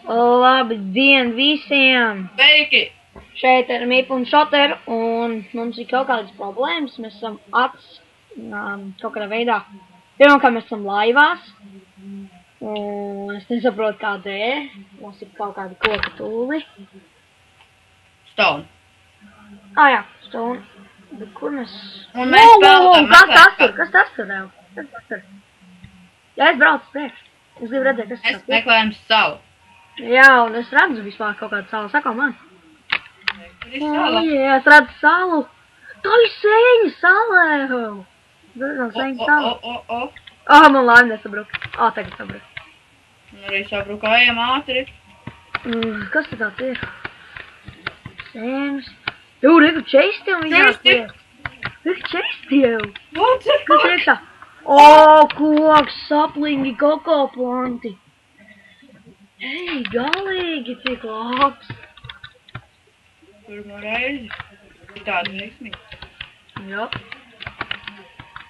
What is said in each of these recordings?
Labdien visiem! Sveiki! Šeit ir Mip un Šoter, un mums ir kaut kādas problēmas. Mēs esam kaut kādā veidā. Pirmkārt, mēs esam laivās, un es nesaprotu kādēļ. Mums ir kaut kādi koka tūli. Stone. Jā, Stone. Bet kur mēs... Un mēs spēlējam. Kas tas tur? Jā, es braucu priekš. Es gribu redzēt, kas tas Mēs meklējam salu. Jā, un es redzu vispār kaut kādu salu. Sako man. Tur ir sala. Jā, es redzu salu. Tā ir sēņa salē. Sēņa sala. Man laime nesabruka. Tagad sabruka. Un arī sabruka, ejam ātri. Kas tad tāds ir? Sēņas. Jū, reku čeistiem viņās ir. Reku čeistiem. Kas iekšā? Koks, saplīgi, koko planti. Ei, galīgi, cik labs. Pirmo reizi. Tāda veiksmīga. Jā.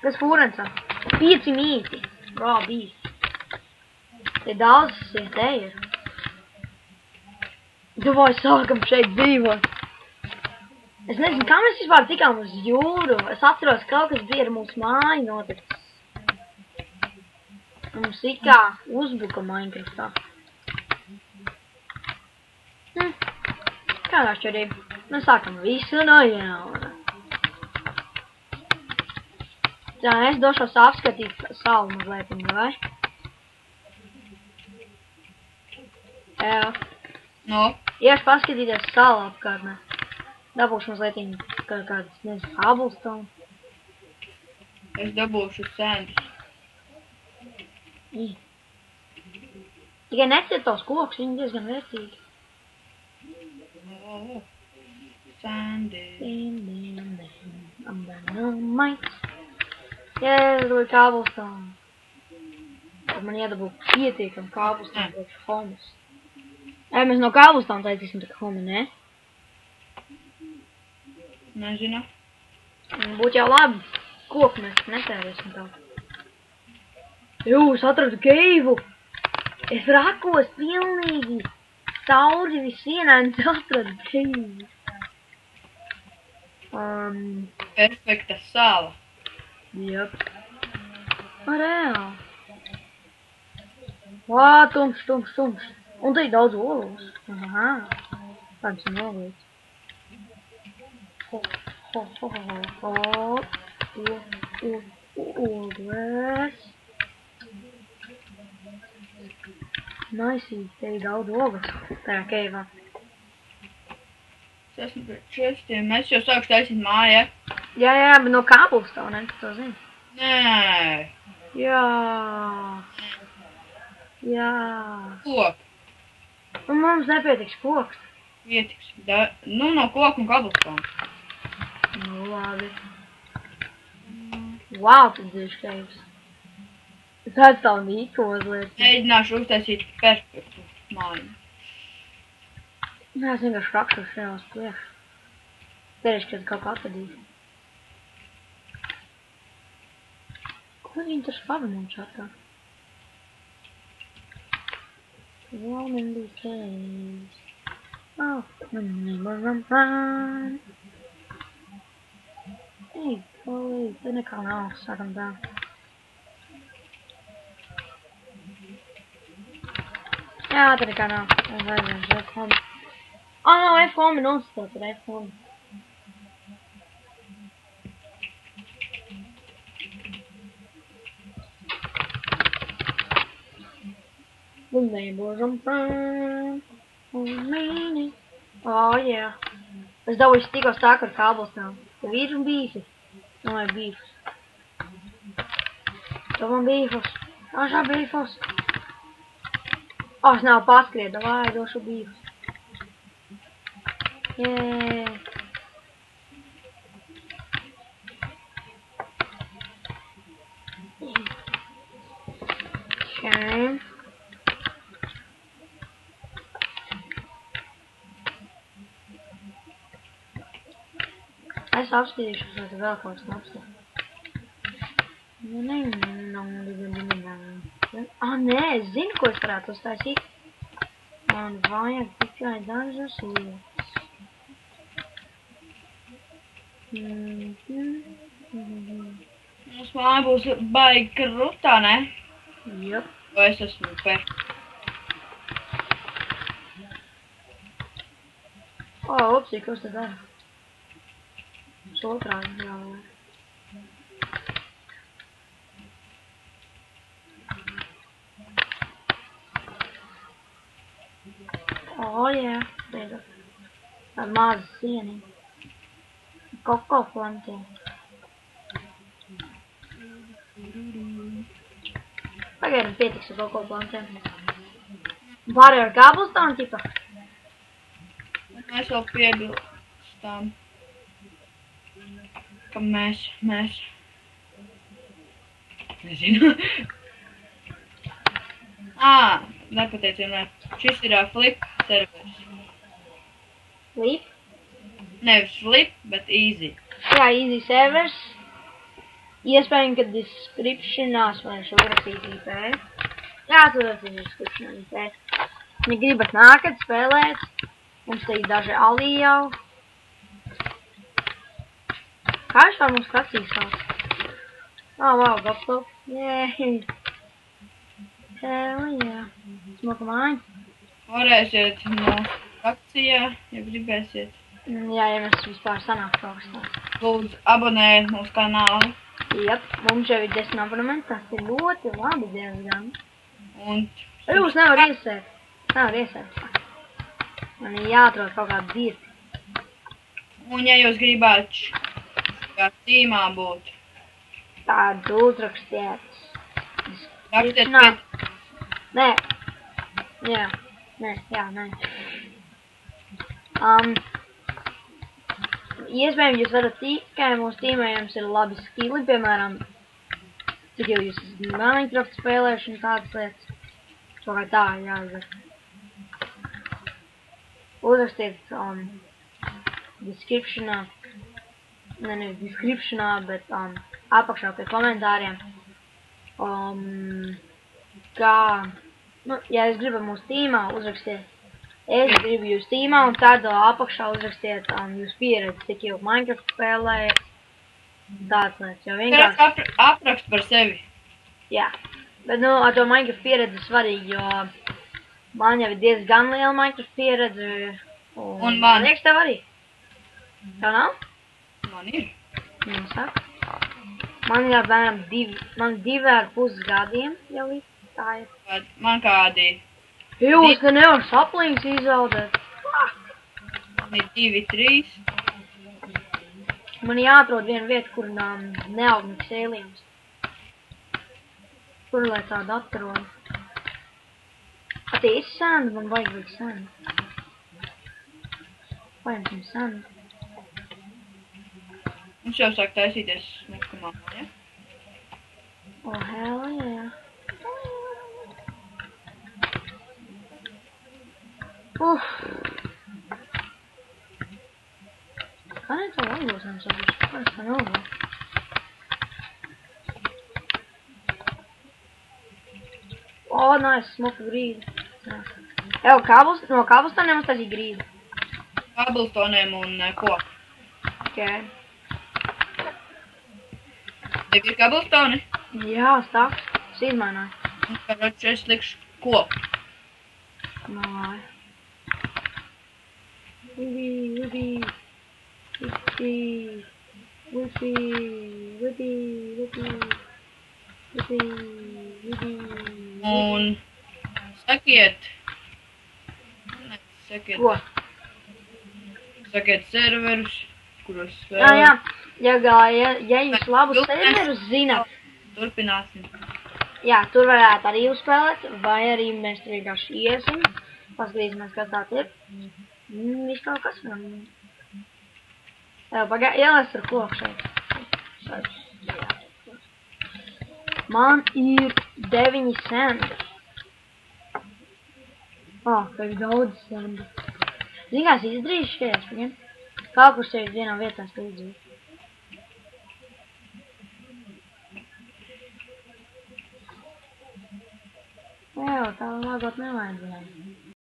Kas fūrensā? 5 mīti. Bijis. Te daudz te ir. Domāju, sākam šeit dzīvot. Es nezinu, kā mēs vispār tikām uz jūru. Es atceros, kaut kas bija ar mūsu māju noticis. Mums it kā uzbuka Minecraftā. Kādā šķirība? Mēs sākam visu no jauna. Tā, es došos apskatīt salu mazliet, vai? Jā. No. Iešu paskatīties salu apkārtnē. Dabūšu mazliet kādas, nezinu, cobblestone. Es dabūšu sēnus. Tikai neciet tos kokus, viņi diezgan vērtīgi. Sandi. Jā, dabūju cobblestone. Tad man iedabū pietiekam cobblestone priekš homus. Mēs no cobblestone taisīsim tā kā homi, ne? Nezinu. Būtu jau labi. Koku mēs netērēsim tā. Es atradu keivu. Es rakos pilnīgi cauri visienām, es atradu keivu. Perfekta sala. Jep. Reāli. Tumšs. Un te ir daudz olas. Tāds nolīdz. Ogles. Naisī, te ir daudz ogas tajā keivā. Es esmu pret čestiem. Mēs jau sākšu taisīt māju, Jā, bet no cobblestone, tu to zini? Nē. Jā. Koku. Un mums nepietiks koks. Pietiks. No koku un cobblestone. Nu, labi. Wow, tas ir keivs. Es redzu tavu mīko mazliet. Mēģināšu uztaisīt perfektu māju. Nē, es vienkārši rakšos šajā uz priekšu. Cerēšu, ka kaut kā atradīšu. Ko viņi tur spavinam čatā? One in these days. Ei, kolīgi, te nekā nav, sākam tā. Jā, te nekā nav. Es aizvienu F-home. Nav F-home nostāt ar F-home. Jā. Es dabūšu tikko stāku ar cobblestone. Tev ir bīfis? Nav bīfis. Tev man bīfus. Šā bīfus. Es nav paskrieda, vai došu bīfus. Jē. Šeit. Es apskatīšu, vai te vēl kaut kas apskatīt. Nē, es zinu, ko es varētu uztaisīt. Man vajag tikai dažas lietas. Mums māja būs baigi krutā, ne? Jop. Vai es esmu perfekts? Upsī, kas te dara? Otrādi jāvēl. Jā, beidzot. Tāda maza sieniņa. Koko plantiem. Pagaidām pietiks ar koko plantiem. Pārēj ar kabelstām, tipa? Mēs vēl piebilstām, ka mēs, nezinu. Nepateiciem, ne. Šis ir flip servers. Flip? Nevis flip, bet easy. Jā, easy servers. Iespējams, ka descriptionās varēšu uzrakstīt IP. Jā, tu rakstīt descriptionā IP. Ja gribat nākat spēlēt, mums te ir daži alī jau. Kā vispār mums kacīs sauc? Wow, gotov. Jēj. Hell, jā. Smoka māja. Varēsiet mūsu akcijā, ja gribēsiet. Jā, ja mēs vispār sanāk kaut kas tāds. Lūdzu, abonējiet mūsu kanālu. Jep, mums jau ir 10 abonamenti, tas ir ļoti labi diezgan. Un... Jūs nevar iesēt. Nevar iesēt. Man ir jāatrod kaut kādu dirti. Un ja jūs gribētu kā tīmā būt. Tādu uzrakstiet. Rakstiet pēc... Nē. Jā. Nē. Iespējams, jūs varat tikai mūsu tīmē, jums ir labi skili, piemēram, cik jau jūs Minecraft spēlējuši un tādas lietas. To vai tā, jāuzrak. Uzrakstiet descriptionā, nevis descriptionā, bet apakšā pie komentāriem. Kā, ja es gribu mūsu tīmā, uzrakstiet. Es gribu jūs tīmā un tad apakšā uzrakstiet jūs pieredzi, cik jau Minecraft spēlējat. Tāds lietas, jo vienkārši... Aprakst par sevi. Jā, bet ar to Minecraft pieredzi svarīgi, jo man jau ir diezgan liela Minecraft pieredzi. Un man. Liekas tev arī? Tev nav? Man ir. Saka. Man ir apmēram 2,5 gadiem jau ir. Tā ir. Man kādi... Jūs te nevar saplīgs izaudzēt. Man ir 2, 3. Man jāatrod viena vieta, kur neaug nekas ēlienas. Kur lai tādu atrod? Tie ir sēni, man vajag sēni. Paņemsim sēni. Mums jau sāk taisīties nekamā, ja? Hell, jā. Kā ne to lagos nesaprast? Kā es tā nogu? Nice, smoka grīda. Evo, no kabelstoniem mums taisīja grīda. Kabelstoniem un koku. Ok. Tev ir kabelstoni? Jā, stāks. Es izmaināju. Un karoči es likšu koku. Nāj. Un sakiet. Ko? Sakiet serverus, kuros spēlēt. Ja jūs labus serverus zināt. Turpināsim. Jā, tur varētu arī uzspēlēt, vai arī mēs tur vienkārši iesim. Paskatīsimies, kas tāds ir. Viss kaut kas man. Ielēs ar koku šeit. Man ir 9 centi. Tev ir daudz centi. Zini, kā es izdarīšu šajās, pagaid? Kā kur šeit vienā vietā stūdzīju. Jā, tā lagot nevajadzēja.